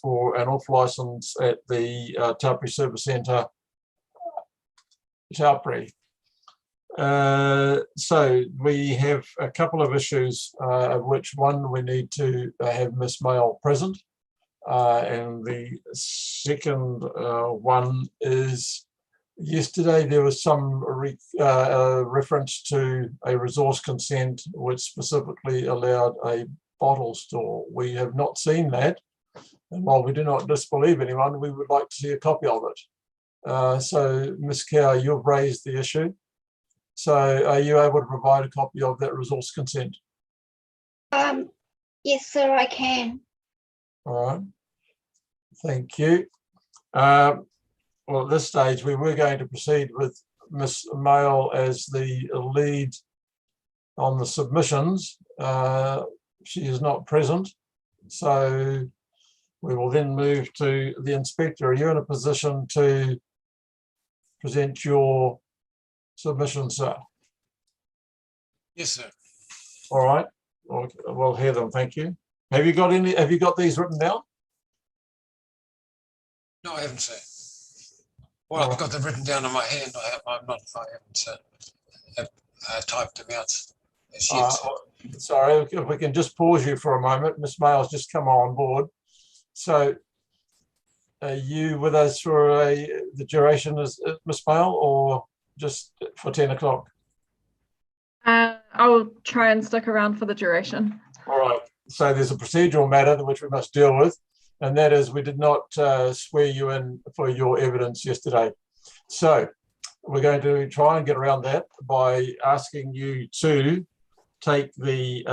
for an off licence at the Taupiri Service Centre, Taupiri. So we have a couple of issues, of which one we need to have Miss Mail present, and the second one is yesterday there was some reference to a resource consent which specifically allowed a bottle store. We have not seen that, and while we do not disbelieve anyone, we would like to see a copy of it. So Ms. Cow, you've raised the issue. So are you able to provide a copy of that resource consent? Yes, sir, I can. All right. Thank you. Well, at this stage, we were going to proceed with Ms. Mail as the lead on the submissions. She is not present. So we will then move to the inspector. Are you in a position to present your submission, sir? Yes, sir. All right, we'll hear them. Thank you. Have you got any? Have you got these written down? No, I haven't, sir. Well, I've got them written down in my hand. I haven't typed them out as yet. Sorry, if we can just pause you for a moment. Miss Mail's just come on board. So, are you with us for the duration, is Miss Mail, or just for 10 o'clock? I'll try and stick around for the duration. All right. So there's a procedural matter which we must deal with, and that is we did not swear you in for your evidence yesterday. So we're going to try and get around that by asking you to take the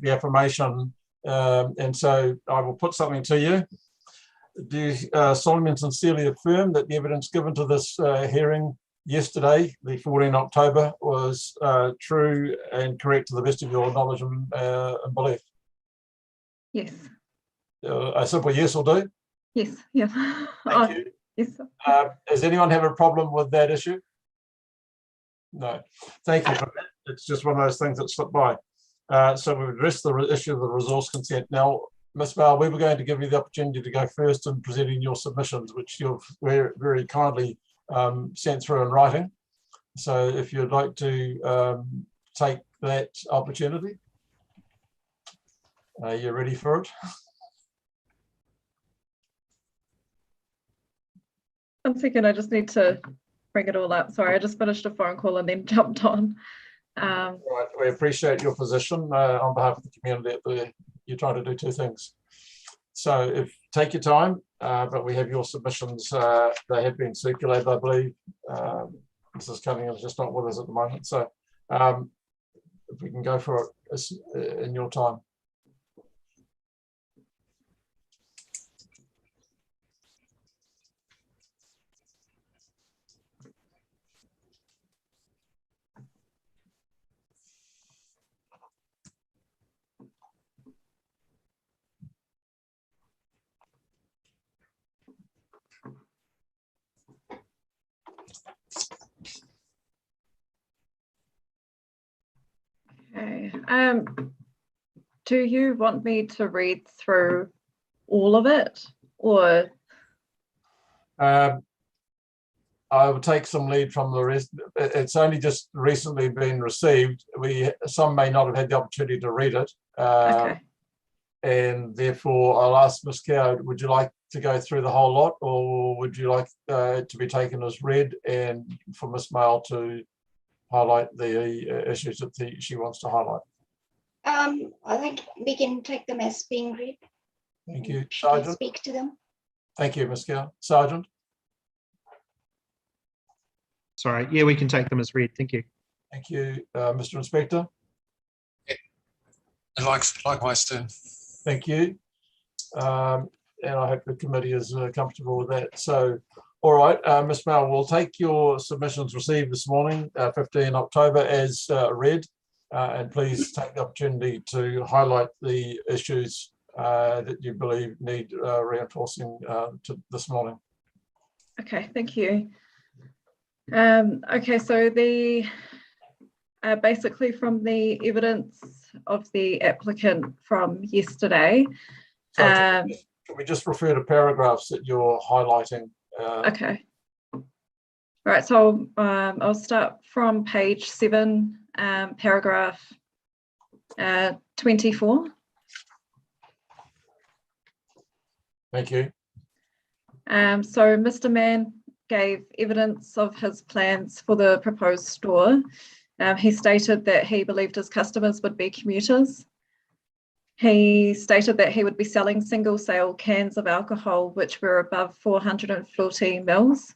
affirmation, and so I will put something to you. Do you solemnly and sincerely affirm that the evidence given to this hearing yesterday, the 14th October, was true and correct to the best of your knowledge and belief? Yes. A simple yes will do. Yes. Yeah. Thank you. Yes. Sir. Does anyone have a problem with that issue? No. Thank you for that. It's just one of those things that slipped by. So we've addressed the issue of the resource consent. Now, Ms. Mail, we were going to give you the opportunity to go first in presenting your submissions, which you've very, very kindly sent through in writing. So if you'd like to take that opportunity. Are you ready for it? 1 second, I just need to bring it all up. Sorry, I just finished a phone call and then jumped on. Right, we appreciate your position on behalf of the community. You're trying to do two things. So take your time, but we have your submissions. They have been circulated, I believe. Mrs. Cunningham is just not with us at the moment. So if we can go for it in your time. Okay. Do you want me to read through all of it, or? I will take some lead from the rest. It's only just recently been received. Some may not have had the opportunity to read it. Okay. And therefore I'll ask Ms. Cow, would you like to go through the whole lot, or would you like it to be taken as read and for Ms. Mail to highlight the issues that she wants to highlight? I think we can take them as being read. Thank you. She can Sergeant. speak to them. Thank you, Ms. Cow. Sergeant. Sorry, yeah, we can take them as read. Thank you. Thank you, Mr. Inspector. And likewise, too. Thank you. And I hope the committee is comfortable with that. So, all right, Ms. Mail, we'll take your submissions received this morning, 15 October, as read. And please take the opportunity to highlight the issues that you believe need reinforcing to this morning. Okay, thank you. Okay, so the basically from the evidence of the applicant from yesterday. So can we just refer to paragraphs that you're highlighting? Okay. Right, so I'll start from page 7, paragraph 24. Thank you. So Mr. Mann gave evidence of his plans for the proposed store. He stated that he believed his customers would be commuters. He stated that he would be selling single sale cans of alcohol which were above 440 mils.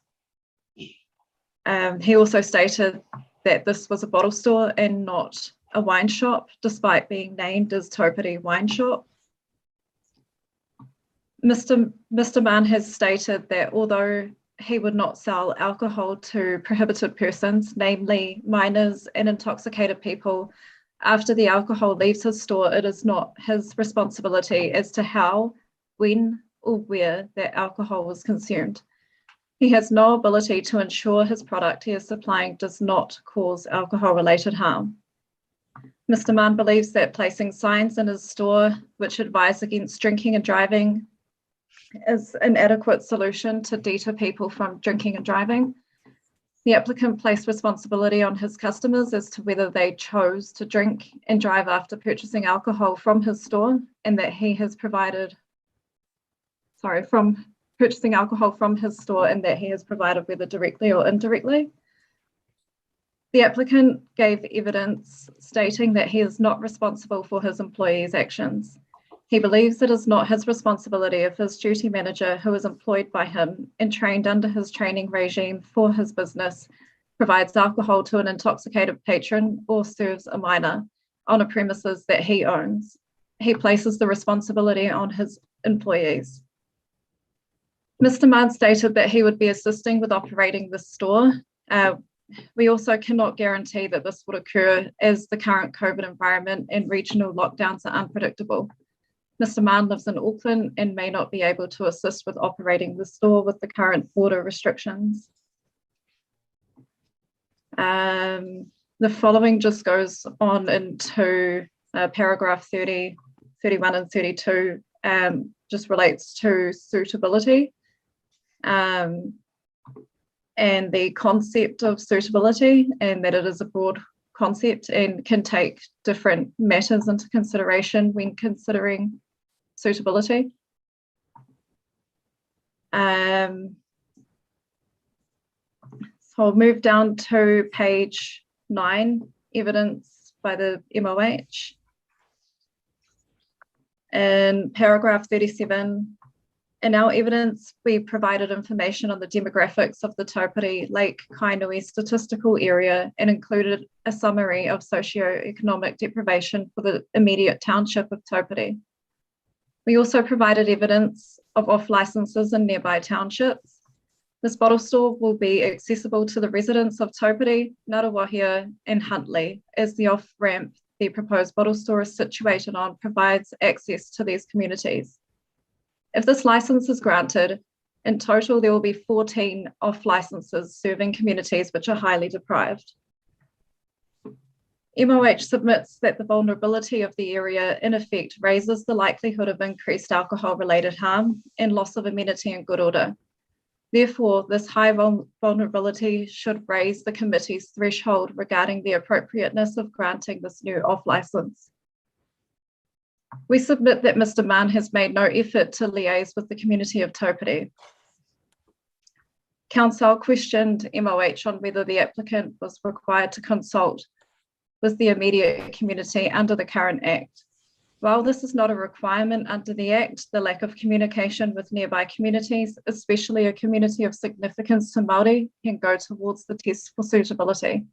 He also stated that this was a bottle store and not a wine shop, despite being named as Taupiri Wine Shop. Mr. Mann has stated that although he would not sell alcohol to prohibited persons, namely minors and intoxicated people, after the alcohol leaves his store, it is not his responsibility as to how, when, or where that alcohol was consumed. He has no ability to ensure his product he is supplying does not cause alcohol-related harm. Mr. Mann believes that placing signs in his store which advise against drinking and driving is an adequate solution to deter people from drinking and driving. The applicant placed responsibility on his customers as to whether they chose to drink and drive after purchasing alcohol from his store, and that he has provided, from purchasing alcohol from his store, and that he has provided whether directly or indirectly. The applicant gave evidence stating that he is not responsible for his employees' actions. He believes it is not his responsibility if his duty manager, who is employed by him and trained under his training regime for his business, provides alcohol to an intoxicated patron or serves a minor on a premises that he owns. He places the responsibility on his employees. Mr. Mann stated that he would be assisting with operating the store. We also cannot guarantee that this would occur as the current COVID environment and regional lockdowns are unpredictable. Mr. Mann lives in Auckland and may not be able to assist with operating the store with the current border restrictions. The following just goes on into paragraph 30, 31 and 32, just relates to suitability and the concept of suitability, and that it is a broad concept and can take different matters into consideration when considering suitability. So I'll move down to page 9, evidence by the MOH. In paragraph 37, in our evidence, we provided information on the demographics of the Taupiri Lake Kainui statistical area and included a summary of socioeconomic deprivation for the immediate township of Taupiri. We also provided evidence of off licenses in nearby townships. This bottle store will be accessible to the residents of Taupiri, Ngaruawahia and Huntly, as the off-ramp the proposed bottle store is situated on provides access to these communities. If this license is granted, in total there will be 14 off licenses serving communities which are highly deprived. MOH submits that the vulnerability of the area in effect raises the likelihood of increased alcohol-related harm and loss of amenity and good order. Therefore, this high vulnerability should raise the committee's threshold regarding the appropriateness of granting this new off license. We submit that Mr. Mann has made no effort to liaise with the community of Taupiri. Council questioned MOH on whether the applicant was required to consult with the immediate community under the current Act. While this is not a requirement under the Act, the lack of communication with nearby communities, especially a community of significance to Māori, can go towards the test for suitability.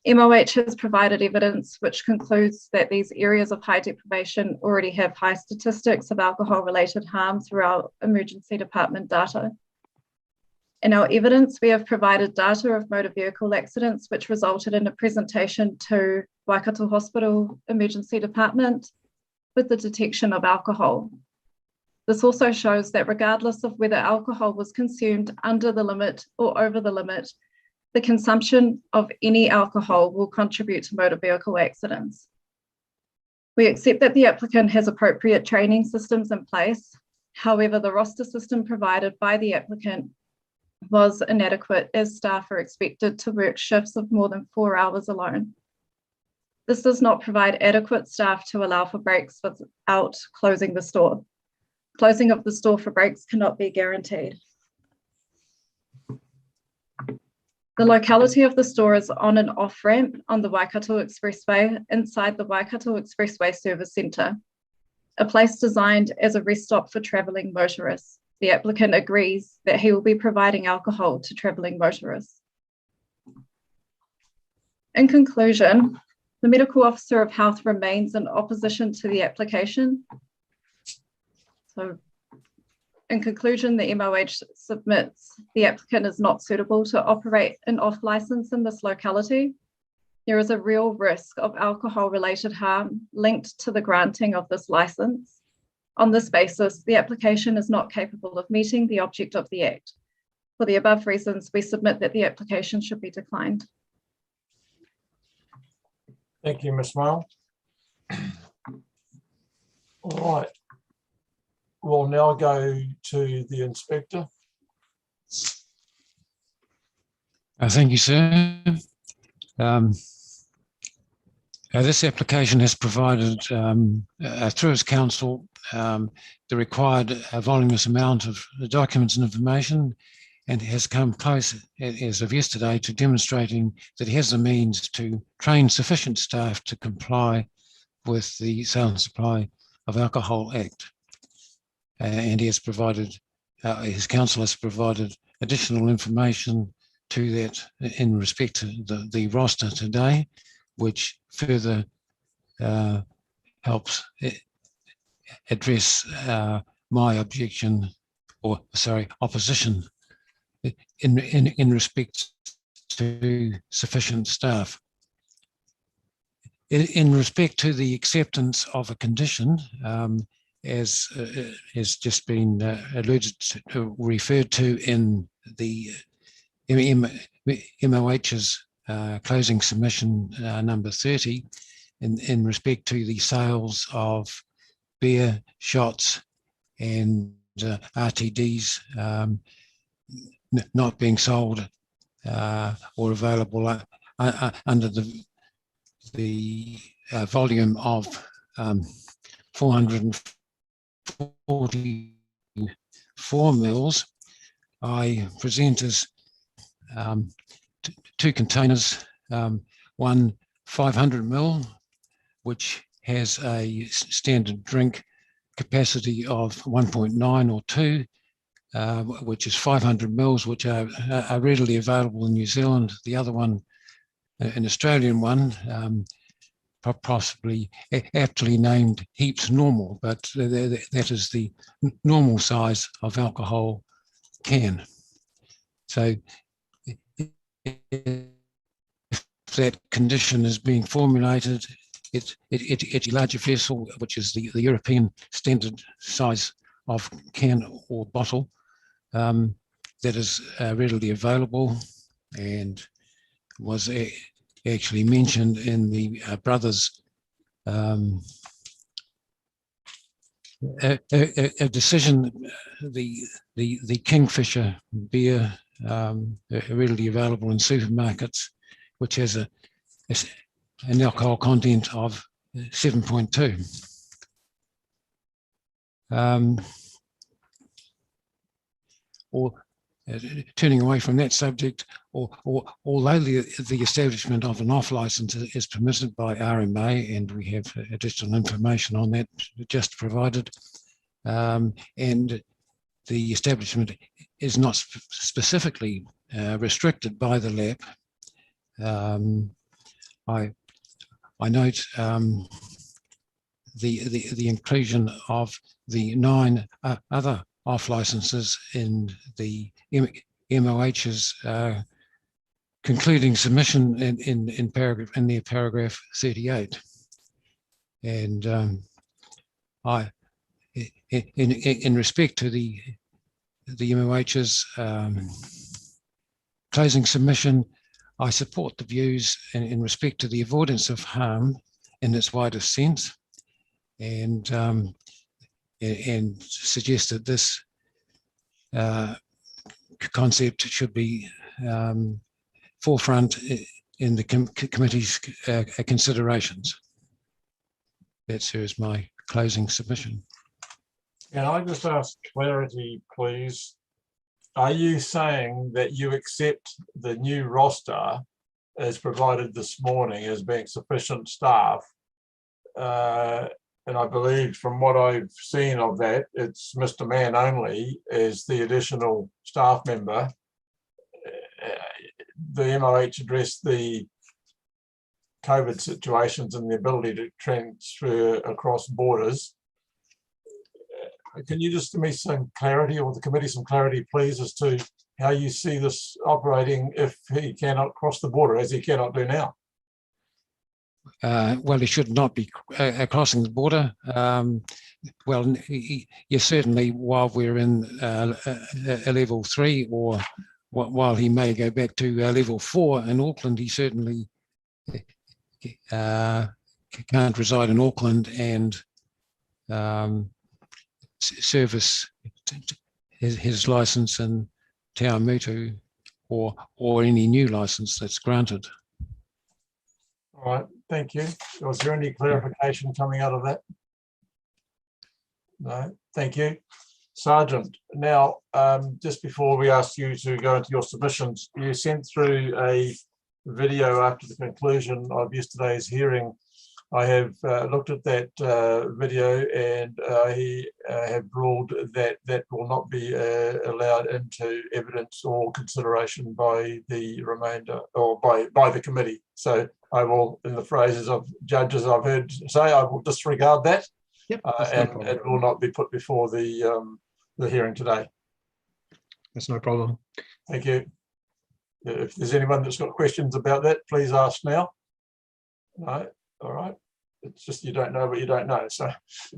MOH has provided evidence which concludes that these areas of high deprivation already have high statistics of alcohol-related harm through our emergency department data. In our evidence, we have provided data of motor vehicle accidents which resulted in a presentation to Waikato Hospital Emergency Department with the detection of alcohol. This also shows that regardless of whether alcohol was consumed under the limit or over the limit, the consumption of any alcohol will contribute to motor vehicle accidents. We accept that the applicant has appropriate training systems in place. However, the roster system provided by the applicant was inadequate, as staff are expected to work shifts of more than 4 hours alone. This does not provide adequate staff to allow for breaks without closing the store. Closing of the store for breaks cannot be guaranteed. The locality of the store is on an off-ramp on the Waikato Expressway inside the Waikato Expressway Service Centre, a place designed as a rest stop for travelling motorists. The applicant agrees that he will be providing alcohol to travelling motorists. In conclusion, the Medical Officer of Health remains in opposition to the application. So, in conclusion, the MOH submits the applicant is not suitable to operate an off-licence in this locality. There is a real risk of alcohol-related harm linked to the granting of this licence. On this basis, the application is not capable of meeting the object of the Act. For the above reasons, we submit that the application should be declined. Thank you, Ms. Mail. All right. We'll now go to the inspector. Thank you, sir. This application has provided, through its counsel, the required voluminous amount of documents and information, and has come close, as of yesterday, to demonstrating that he has the means to train sufficient staff to comply with the Sale and Supply of Alcohol Act. And he has provided, his counsel has provided additional information to that in respect to the roster today, which further helps address my objection, or sorry, opposition in respect to sufficient staff. In respect to the acceptance of a condition, as has just been alluded to, referred to in the MOH's closing submission number 30, in respect to the sales of beer, shots, and RTDs not being sold or available under the volume of 444 mils, I present as two containers, one 500 ml, which has a standard drink capacity of 1.9 or 2, which is 500 mils, which are readily available in New Zealand. The other one, an Australian one, possibly aptly named Heaps Normal, but that is the normal size of alcohol can. So if that condition is being formulated, it's a larger vessel, which is the European standard size of can or bottle, that is readily available and was actually mentioned in the brothers' a decision, the Kingfisher beer, readily available in supermarkets, which has an alcohol content of 7.2. Or turning away from that subject, although the establishment of an off license is permitted by RMA, and we have additional information on that just provided, and the establishment is not specifically restricted by the LAP, I note the inclusion of the 9 other off licenses in the MOH's concluding submission in paragraph 38, and in respect to the MOH's closing submission, I support the views in respect to the avoidance of harm in its widest sense, and suggest that this concept should be forefront in the committee's considerations. That serves my closing submission. Can I just ask clarity, please? Are you saying that you accept the new roster as provided this morning as being sufficient staff? And I believe from what I've seen of that, it's Mr. Mann only as the additional staff member. The MOH addressed the COVID situations and the ability to transfer across borders. Can you just give me some clarity, or the committee some clarity, please, as to how you see this operating if he cannot cross the border, as he cannot do now? Well, he should not be crossing the border. Well, yes, certainly while we're in a level 3, or while he may go back to level 4 in Auckland, he certainly can't reside in Auckland and service his license in Te Awamutu or any new license that's granted. All right, thank you. Was there any clarification coming out of that? No, thank you. Sergeant, now, just before we ask you to go into your submissions, you sent through a video after the conclusion of yesterday's hearing. I have looked at that video, and he have ruled that that will not be allowed into evidence or consideration by the remainder, or by the committee. So I will, in the phrases of judges I've heard say, I will disregard that. Yep, And it will not be put before the hearing today. that's no problem. Thank you. If there's anyone that's got questions about that, please ask now. No, all right. It's just you don't know what you don't know. So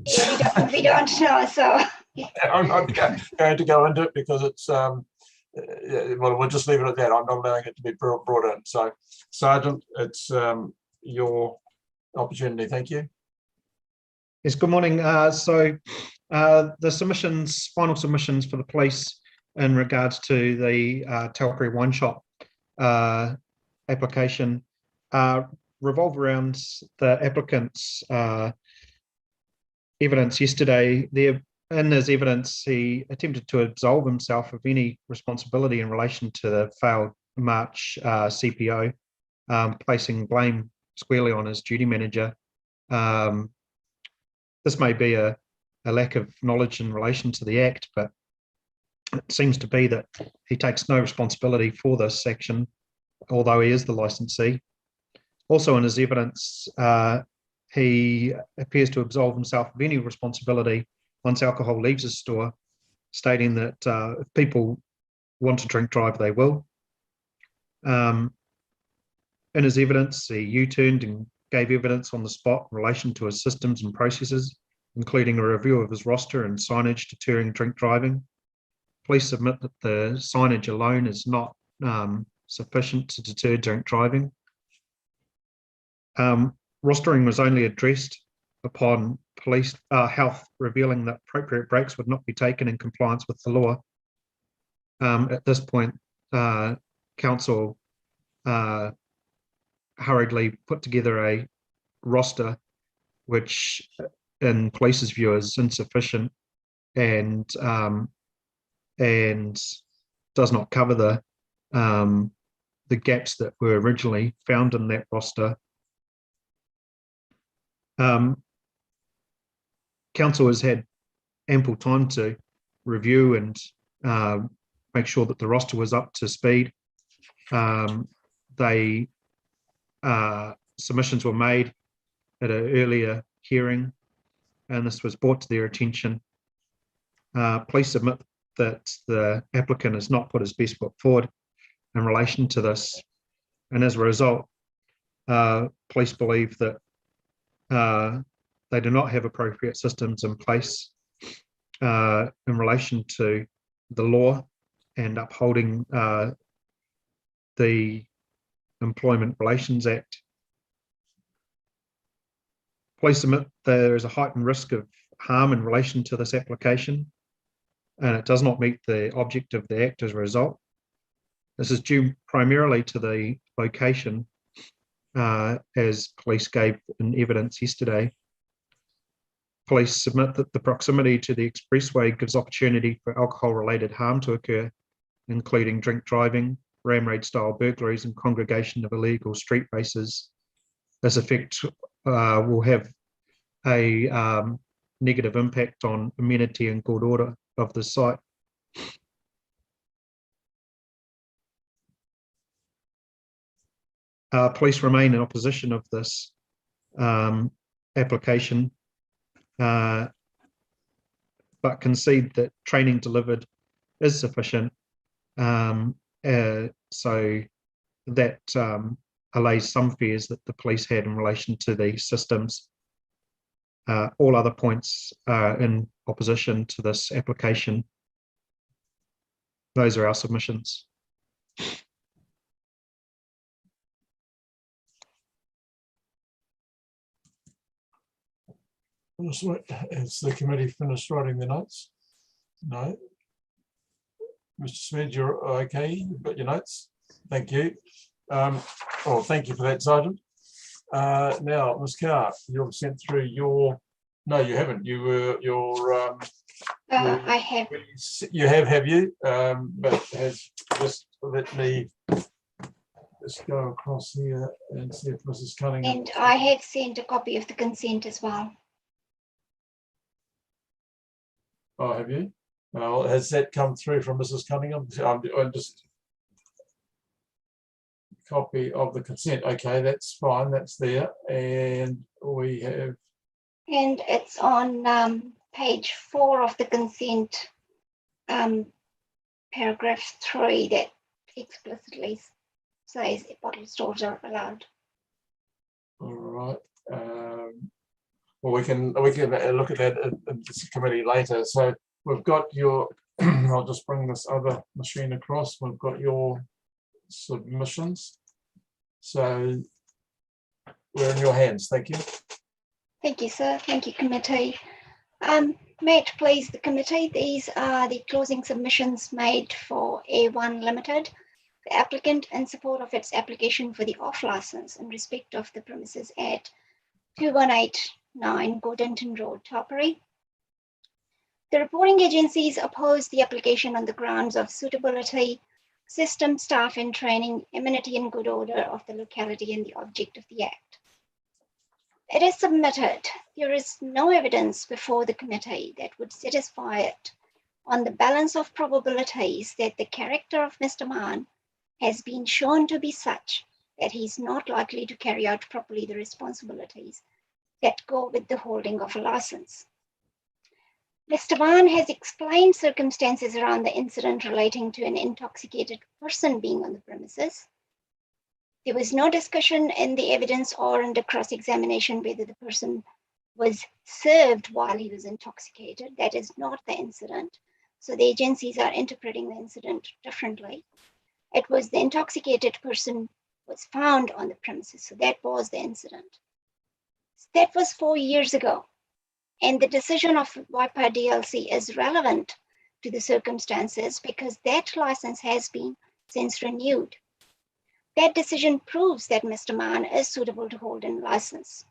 Yeah, we don't know, so. I'm not going to go into it because it's yeah, well, we'll just leave it at that. I'm not allowing it to be brought in. So, Sergeant, it's your opportunity. Thank you. Yes, good morning. So the submissions, final submissions for the police in regards to the Taukari wine shop application revolve around the applicant's evidence yesterday. In his evidence, he attempted to absolve himself of any responsibility in relation to the failed March CPO, placing blame squarely on his duty manager. This may be a lack of knowledge in relation to the Act, but it seems to be that he takes no responsibility for this action, although he is the licensee. Also in his evidence, he appears to absolve himself of any responsibility once alcohol leaves his store, stating that if people want to drink drive, they will. In his evidence, he U-turned and gave evidence on the spot in relation to his systems and processes, including a review of his roster and signage deterring drink driving. Police submit that the signage alone is not sufficient to deter drink driving. Rostering was only addressed upon police health revealing that appropriate breaks would not be taken in compliance with the law. At this point, council hurriedly put together a roster which in police's view is insufficient and does not cover the gaps that were originally found in that roster. Council has had ample time to review and make sure that the roster was up to speed. Submissions were made at an earlier hearing, and this was brought to their attention. Please submit that the applicant has not put his best foot forward in relation to this, and as a result, police believe that they do not have appropriate systems in place in relation to the law and upholding the Employment Relations Act. Police admit there is a heightened risk of harm in relation to this application, and it does not meet the object of the Act as a result. This is due primarily to the location, as police gave in evidence yesterday. Police submit that the proximity to the expressway gives opportunity for alcohol-related harm to occur, including drink driving, ram raid-style burglaries, and congregation of illegal street races. This effect will have a negative impact on amenity and good order of the site. Police remain in opposition of this application, but concede that training delivered is sufficient, so that allays some fears that the police had in relation to the systems. All other points are in opposition to this application. Those are our submissions. Has the committee finished writing the notes? No. Mr. Smith, you're okay? You've got your notes? Thank you. Well, thank you for that, Sergeant. Now, Ms. Carr, you've sent through your, no, you haven't. You were your, I have. you have you? But has just let me just go across here and see if Mrs. Cunningham. And I have sent a copy of the consent as well. Oh, have you? Well, has that come through from Mrs. Cunningham? I'm just copy of the consent. Okay, that's fine. That's there, and we have. And it's on page 4 of the consent, paragraph 3, that explicitly says bottle stores are allowed. All right. Well, we can look at that in this committee later. So we've got your. I'll just bring this other machine across. We've got your submissions. So we're in your hands. Thank you. Thank you, sir. Thank you, committee. May it please the committee, these are the closing submissions made for A1 Limited, the applicant in support of its application for the off license in respect of the premises at 2189 Gordonton Road, Tarporee. The reporting agencies opposed the application on the grounds of suitability, system, staff and training, amenity and good order of the locality and the object of the Act. It is submitted. There is no evidence before the committee that would satisfy it on the balance of probabilities that the character of Mr. Mann has been shown to be such that he is not likely to carry out properly the responsibilities that go with the holding of a license. Mr. Mann has explained circumstances around the incident relating to an intoxicated person being on the premises. There was no discussion in the evidence or in the cross-examination whether the person was served while he was intoxicated. That is not the incident. So the agencies are interpreting the incident differently. It was the intoxicated person was found on the premises. So that was the incident. That was 4 years ago. And the decision of Waipa DLC is relevant to the circumstances because that license has been since renewed. That decision proves that Mr. Mann is suitable to hold a license.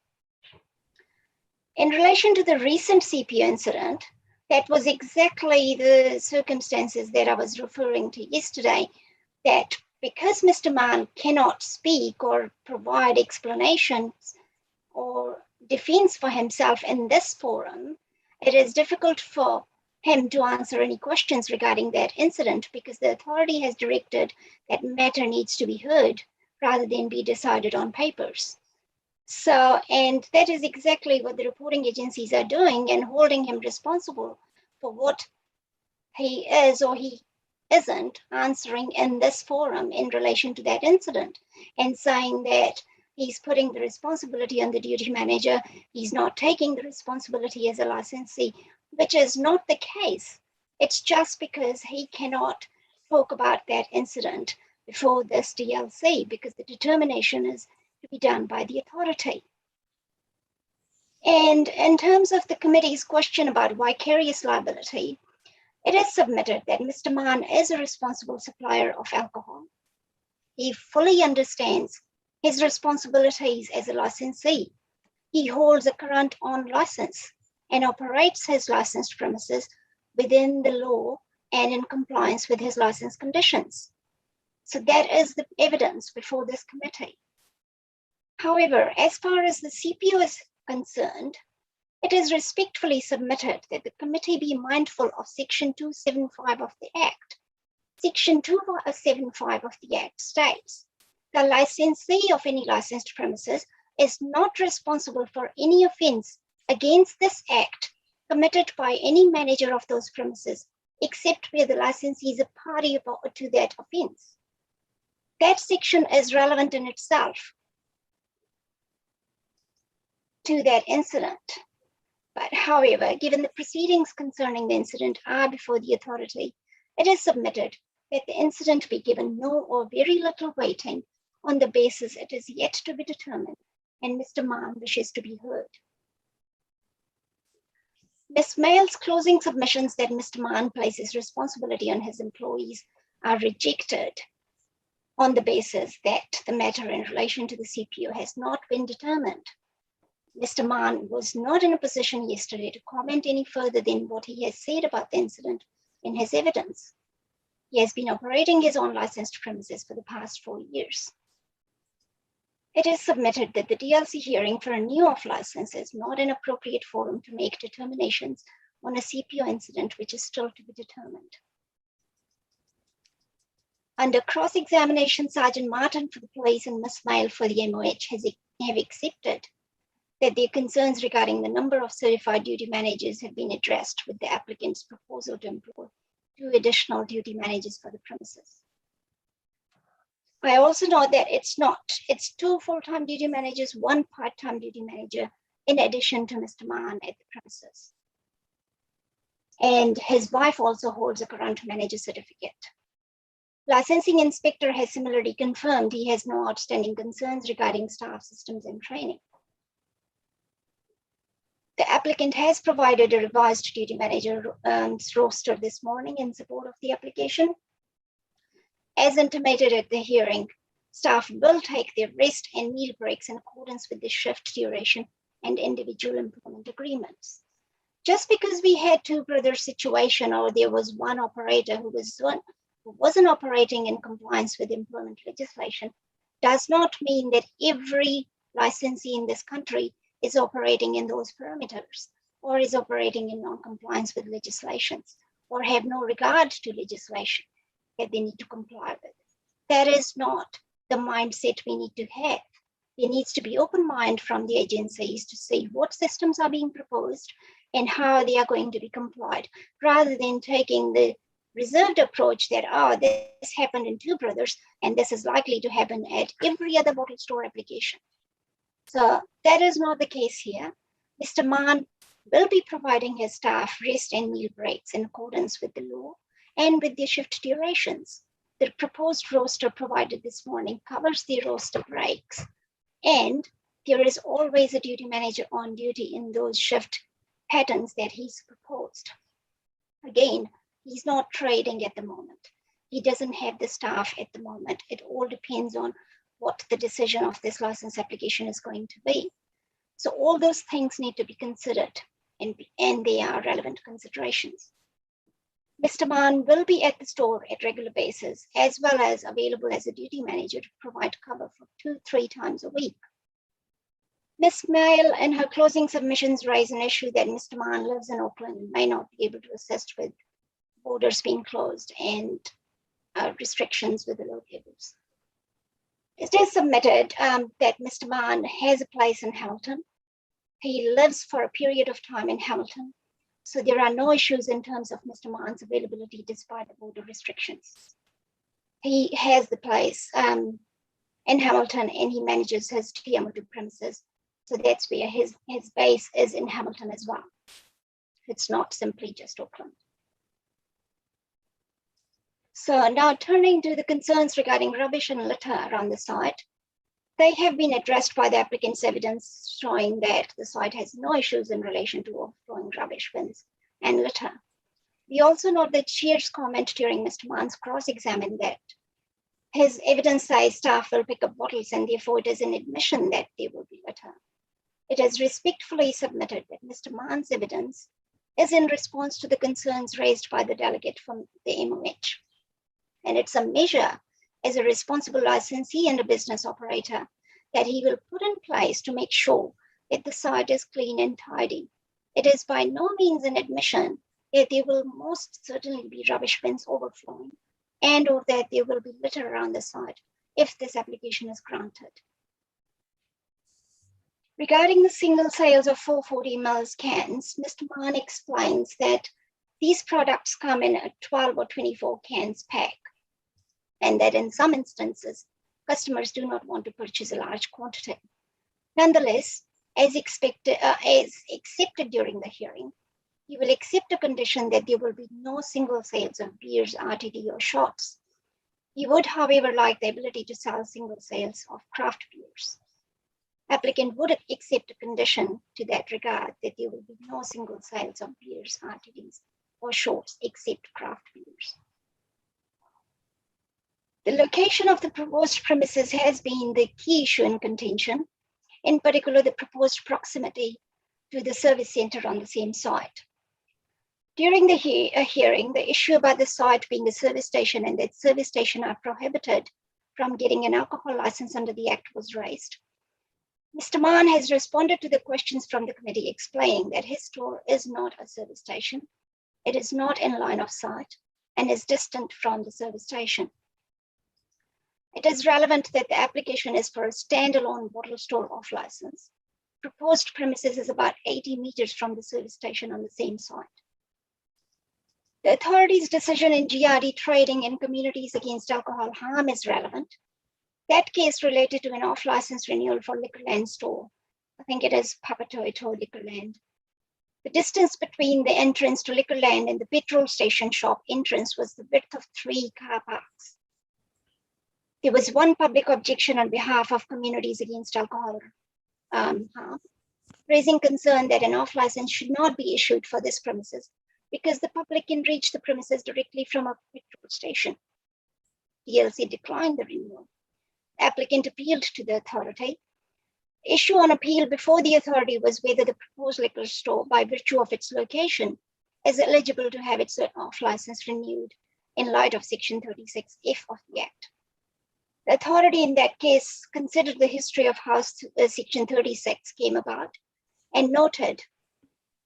In relation to the recent CPO incident, that was exactly the circumstances that I was referring to yesterday, that because Mr. Mann cannot speak or provide explanations or defense for himself in this forum, it is difficult for him to answer any questions regarding that incident because the authority has directed that matter needs to be heard rather than be decided on papers. So, and that is exactly what the reporting agencies are doing and holding him responsible for what he is or he isn't answering in this forum in relation to that incident and saying that he's putting the responsibility on the duty manager, he's not taking the responsibility as a licensee, which is not the case. It's just because he cannot talk about that incident before this DLC because the determination is to be done by the authority. And in terms of the committee's question about vicarious liability, it is submitted that Mr. Mann is a responsible supplier of alcohol. He fully understands his responsibilities as a licensee. He holds a current on license and operates his licensed premises within the law and in compliance with his license conditions. So that is the evidence before this committee. However, as far as the CPO is concerned, it is respectfully submitted that the committee be mindful of Section 275 of the Act. Section 275 of the Act states, the licensee of any licensed premises is not responsible for any offence against this Act committed by any manager of those premises, except where the licensee is a party to that offence. That section is relevant in itself to that incident. But however, given the proceedings concerning the incident are before the authority, it is submitted that the incident be given no or very little weighting on the basis it is yet to be determined and Mr. Mann wishes to be heard. Ms. Mayall's closing submissions that Mr. Mann places responsibility on his employees are rejected on the basis that the matter in relation to the CPO has not been determined. Mr. Mann was not in a position yesterday to comment any further than what he has said about the incident in his evidence. He has been operating his own licensed premises for the past 4 years. It is submitted that the DLC hearing for a new off license is not an appropriate forum to make determinations on a CPO incident which is still to be determined. Under cross-examination, Sergeant Martin for the police and Ms. Mayall for the MOH have accepted that their concerns regarding the number of certified duty managers have been addressed with the applicant's proposal to employ 2 additional duty managers for the premises. I also know that it's 2 full-time duty managers, 1 part-time duty manager, in addition to Mr. Mann at the premises. And his wife also holds a current manager certificate. Licensing inspector has similarly confirmed he has no outstanding concerns regarding staff systems and training. The applicant has provided a revised duty manager roster this morning in support of the application. As intimated at the hearing, staff will take their rest and meal breaks in accordance with the shift duration and individual employment agreements. Just because we had 2 brother situation or there was one operator who wasn't operating in compliance with employment legislation does not mean that every licensee in this country is operating in those parameters or is operating in non-compliance with legislations or have no regard to legislation that they need to comply with. That is not the mindset we need to have. There needs to be open mind from the agencies to see what systems are being proposed and how they are going to be complied, rather than taking the reserved approach that, this happened in 2 brothers and this is likely to happen at every other bottle store application. So that is not the case here. Mr. Mann will be providing his staff rest and meal breaks in accordance with the law and with the shift durations. The proposed roster provided this morning covers the roster breaks, and there is always a duty manager on duty in those shift patterns that he's proposed. Again, he's not trading at the moment. He doesn't have the staff at the moment. It all depends on what the decision of this license application is going to be. So all those things need to be considered, and they are relevant considerations. Mr. Mann will be at the store at regular basis, as well as available as a duty manager to provide cover for 2-3 times a week. Ms. Mayall in her closing submissions raise an issue that Mr. Mann lives in Auckland and may not be able to assist with borders being closed and restrictions with the locals. It is submitted that Mr. Mann has a place in Hamilton. He lives for a period of time in Hamilton. So there are no issues in terms of Mr. Mann's availability despite the border restrictions. He has the place in Hamilton and he manages his TM2 premises. So that's where his base is in Hamilton as well. It's not simply just Auckland. So now turning to the concerns regarding rubbish and litter around the site. They have been addressed by the applicant's evidence showing that the site has no issues in relation to overflowing rubbish bins and litter. We also note that Chair's comment during Mr. Mann's cross-examined that his evidence says staff will pick up bottles and therefore it is an admission that there will be litter. It is respectfully submitted that Mr. Mann's evidence is in response to the concerns raised by the delegate from the MOH. And it's a measure as a responsible licensee and a business operator that he will put in place to make sure that the site is clean and tidy. It is by no means an admission that there will most certainly be rubbish bins overflowing and or that there will be litter around the site if this application is granted. Regarding the single sales of 440 ml cans, Mr. Mann explains that these products come in a 12 or 24 cans pack, and that in some instances, customers do not want to purchase a large quantity. Nonetheless, as accepted during the hearing, he will accept a condition that there will be no single sales of beers, RTD, or shots. He would, however, like the ability to sell single sales of craft beers. Applicant would accept a condition to that regard that there will be no single sales of beers, RTDs, or shots except craft beers. The location of the proposed premises has been the key issue in contention, in particular the proposed proximity to the service center on the same site. During the hearing, the issue about the site being a service station and that service stations are prohibited from getting an alcohol license under the Act was raised. Mr. Mann has responded to the questions from the committee, explaining that his store is not a service station. It is not in line of sight and is distant from the service station. It is relevant that the application is for a standalone bottle store off license. Proposed premises is about 80 meters from the service station on the same site. The authority's decision in GRD trading in Communities Against Alcohol Harm is relevant. That case related to an off-license renewal for Liquorland store. I think it is Papatoetoe Liquorland. The distance between the entrance to Liquorland and the petrol station shop entrance was the width of 3 car parks. There was one public objection on behalf of Communities Against Alcohol Harm, raising concern that an off-license should not be issued for this premises because the public can reach the premises directly from a petrol station. DLC declined the renewal. The applicant appealed to the authority. The issue on appeal before the authority was whether the proposed liquor store, by virtue of its location, is eligible to have its off-license renewed in light of Section 36F of the Act. The authority in that case considered the history of how Section 36 came about and noted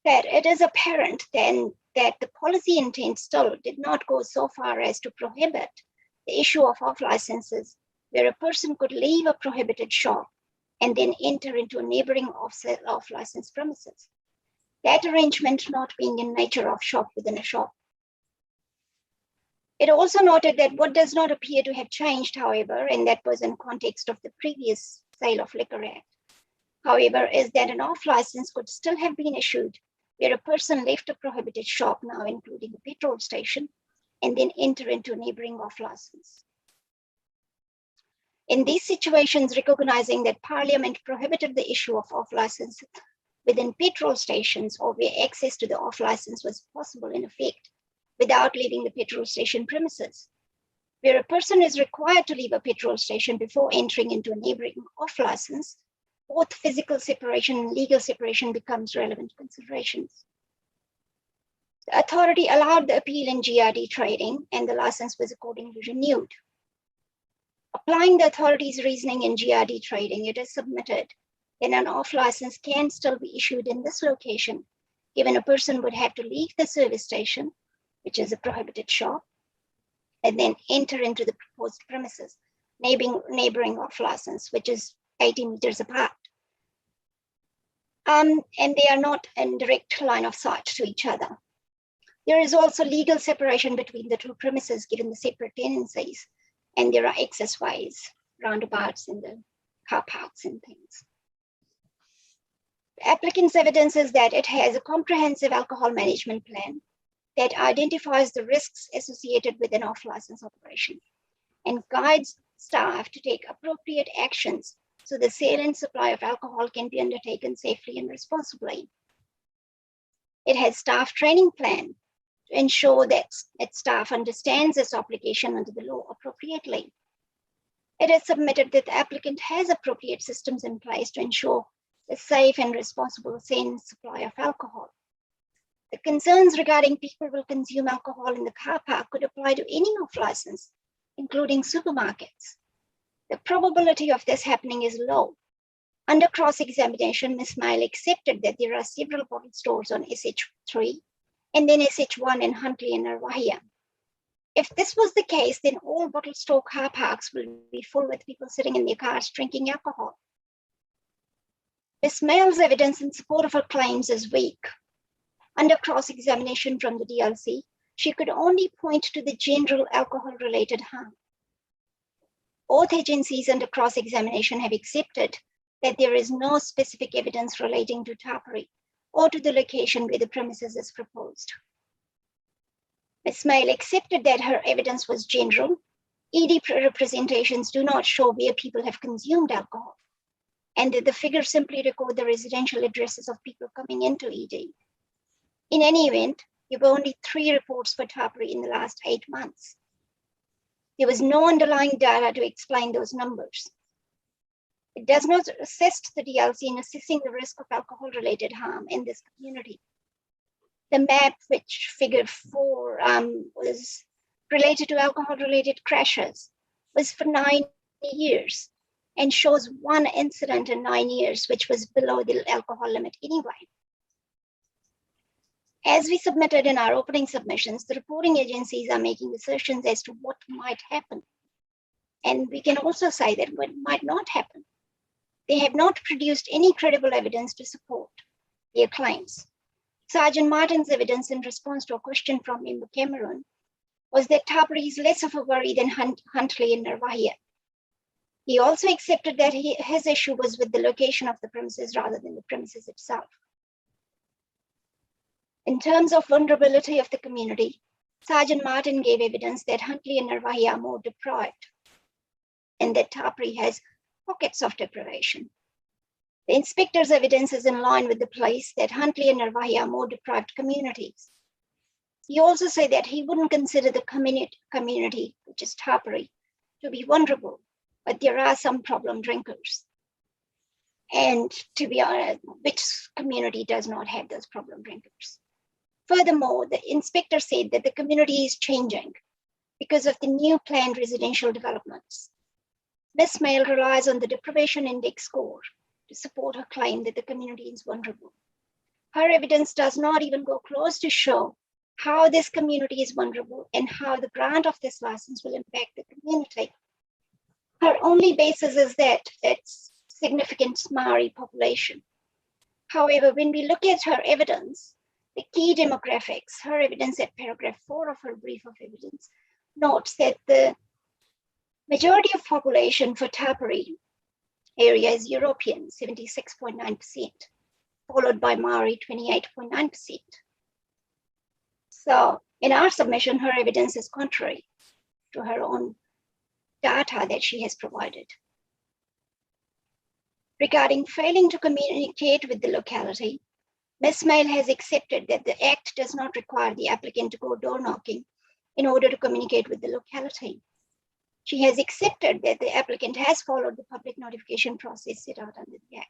that it is apparent then that the policy intent still did not go so far as to prohibit the issue of off-licenses where a person could leave a prohibited shop and then enter into a neighboring off-license premises. That arrangement not being in nature of shop within a shop. It also noted that what does not appear to have changed, however, and that was in context of the previous Sale of Liquor Act, however, is that an off-license could still have been issued where a person left a prohibited shop, now including a petrol station, and then enter into a neighboring off-license. In these situations, recognizing that Parliament prohibited the issue of off-license within petrol stations or where access to the off-license was possible in effect without leaving the petrol station premises, where a person is required to leave a petrol station before entering into a neighboring off-license, both physical separation and legal separation becomes relevant considerations. The authority allowed the appeal in GRD trading and the license was accordingly renewed. Applying the authority's reasoning in GRD trading, it is submitted that an off-license can still be issued in this location, given a person would have to leave the service station, which is a prohibited shop, and then enter into the proposed premises, neighboring off-license, which is 80 meters apart. And they are not in direct line of sight to each other. There is also legal separation between the two premises given the separate tenancies, and there are access ways, roundabouts in the car parks and things. The applicant's evidence is that it has a comprehensive alcohol management plan that identifies the risks associated with an off-license operation and guides staff to take appropriate actions so the sale and supply of alcohol can be undertaken safely and responsibly. It has staff training plan to ensure that its staff understands its obligation under the law appropriately. It has submitted that the applicant has appropriate systems in place to ensure the safe and responsible sale and supply of alcohol. The concerns regarding people will consume alcohol in the car park could apply to any off-license, including supermarkets. The probability of this happening is low. Under cross-examination, Ms. Mail accepted that there are several bottle stores on SH3 and then SH1 in Huntley and Narwahia. If this was the case, then all bottle store car parks will be full with people sitting in their cars drinking alcohol. Ms. Mail's evidence in support of her claims is weak. Under cross-examination from the DLC, she could only point to the general alcohol-related harm. Both agencies under cross-examination have accepted that there is no specific evidence relating to Tarpary or to the location where the premises is proposed. Ms. Mail accepted that her evidence was general. ED representations do not show where people have consumed alcohol, and that the figures simply record the residential addresses of people coming into ED. In any event, there were only 3 reports for Tarpary in the last 8 months. There was no underlying data to explain those numbers. It does not assist the DLC in assessing the risk of alcohol-related harm in this community. The map, which figure 4 was related to alcohol-related crashes, was for 9 years and shows 1 incident in 9 years, which was below the alcohol limit anyway. As we submitted in our opening submissions, the reporting agencies are making assertions as to what might happen. And we can also say that what might not happen. They have not produced any credible evidence to support their claims. Sergeant Martin's evidence in response to a question from Member Cameron was that Tarpary is less of a worry than Huntley and Narwahia. He also accepted that his issue was with the location of the premises rather than the premises itself. In terms of vulnerability of the community, Sergeant Martin gave evidence that Huntley and Narwahia are more deprived and that Tarpary has pockets of deprivation. The inspector's evidence is in line with the police that Huntley and Narwahia are more deprived communities. He also said that he wouldn't consider the community, which is Tarpary, to be vulnerable, but there are some problem drinkers. And to be honest, which community does not have those problem drinkers? Furthermore, the inspector said that the community is changing because of the new planned residential developments. Ms. Mail relies on the deprivation index score to support her claim that the community is vulnerable. Her evidence does not even go close to show how this community is vulnerable and how the grant of this license will impact the community. Her only basis is that it's significant Maori population. However, when we look at her evidence, the key demographics, her evidence at paragraph 4 of her brief of evidence notes that the majority of population for Tarpary area is European, 76.9%, followed by Maori, 28.9%. So in our submission, her evidence is contrary to her own data that she has provided. Regarding failing to communicate with the locality, Ms. Mail has accepted that the Act does not require the applicant to go door knocking in order to communicate with the locality. She has accepted that the applicant has followed the public notification process set out under the Act.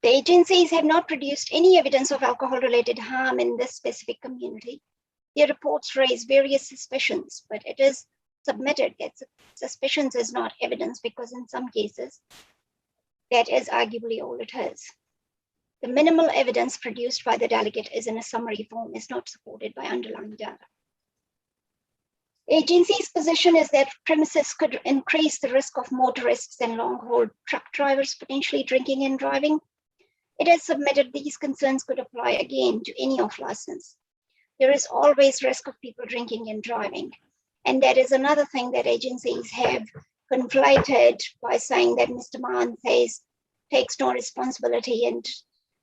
The agencies have not produced any evidence of alcohol-related harm in this specific community. Their reports raise various suspicions, but it is submitted that suspicions is not evidence because in some cases, that is arguably all it is. The minimal evidence produced by the delegate is in a summary form, is not supported by underlying data. The agency's position is that premises could increase the risk of motorists and long-haul truck drivers potentially drinking and driving. It has submitted these concerns could apply again to any off-license. There is always risk of people drinking and driving. And that is another thing that agencies have conflated by saying that Mr. Mahan takes no responsibility and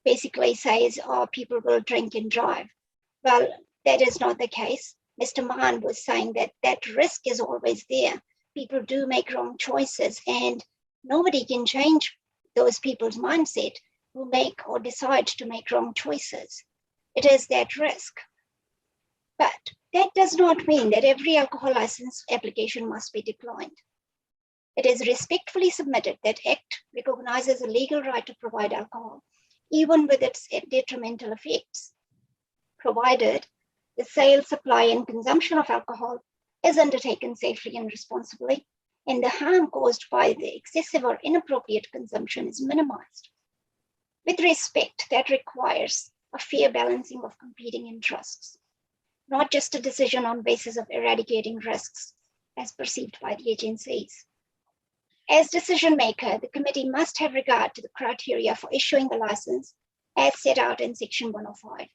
basically says, oh, people will drink and drive. Well, that is not the case. Mr. Mahan was saying that that risk is always there, people do make wrong choices, and nobody can change those people's mindset who make or decide to make wrong choices. It is that risk. But that does not mean that every alcohol license application must be declined. It is respectfully submitted that Act recognizes a legal right to provide alcohol, even with its detrimental effects, provided the sale, supply, and consumption of alcohol is undertaken safely and responsibly, and the harm caused by the excessive or inappropriate consumption is minimized. With respect, that requires a fair balancing of competing interests, not just a decision on basis of eradicating risks as perceived by the agencies. As decision maker, the committee must have regard to the criteria for issuing the license as set out in Section 105,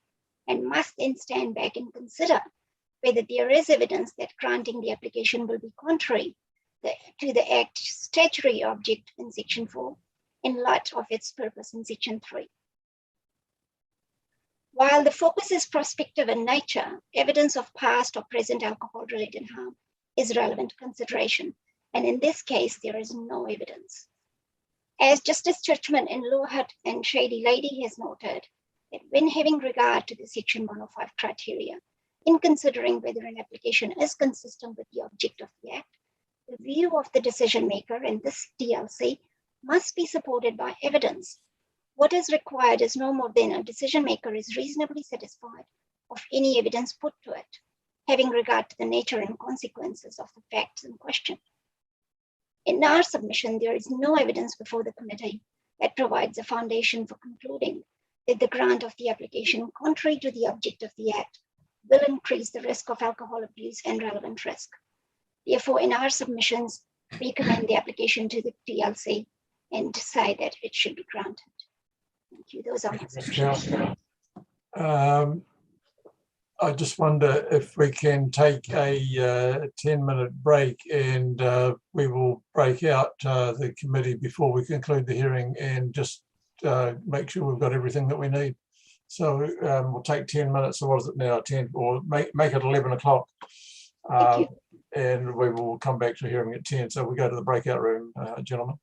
and must then stand back and consider whether there is evidence that granting the application will be contrary to the Act's statutory object in Section 4 in light of its purpose in Section 3. While the focus is prospective in nature, evidence of past or present alcohol-related harm is relevant consideration, and in this case, there is no evidence. As Justice Churchman in Lower Hutt and Shady Lady has noted, that when having regard to the Section 105 criteria, in considering whether an application is consistent with the object of the Act, the view of the decision maker in this DLC must be supported by evidence. What is required is no more than a decision maker is reasonably satisfied of any evidence put to it, having regard to the nature and consequences of the facts in question. In our submission, there is no evidence before the committee that provides a foundation for concluding that the grant of the application, contrary to the object of the Act, will increase the risk of alcohol abuse and relevant risk. Therefore, in our submissions, we commend the application to the DLC and decide that it should be granted. Thank you. Those are my submissions. I just wonder if we can take a 10-minute break, and we will break out the committee before we conclude the hearing and just make sure we've got everything that we need. So we'll take 10 minutes, or what is it now, 10, or make it 11 o'clock. And we will come back to hearing at 10. So we go to the breakout room, gentlemen.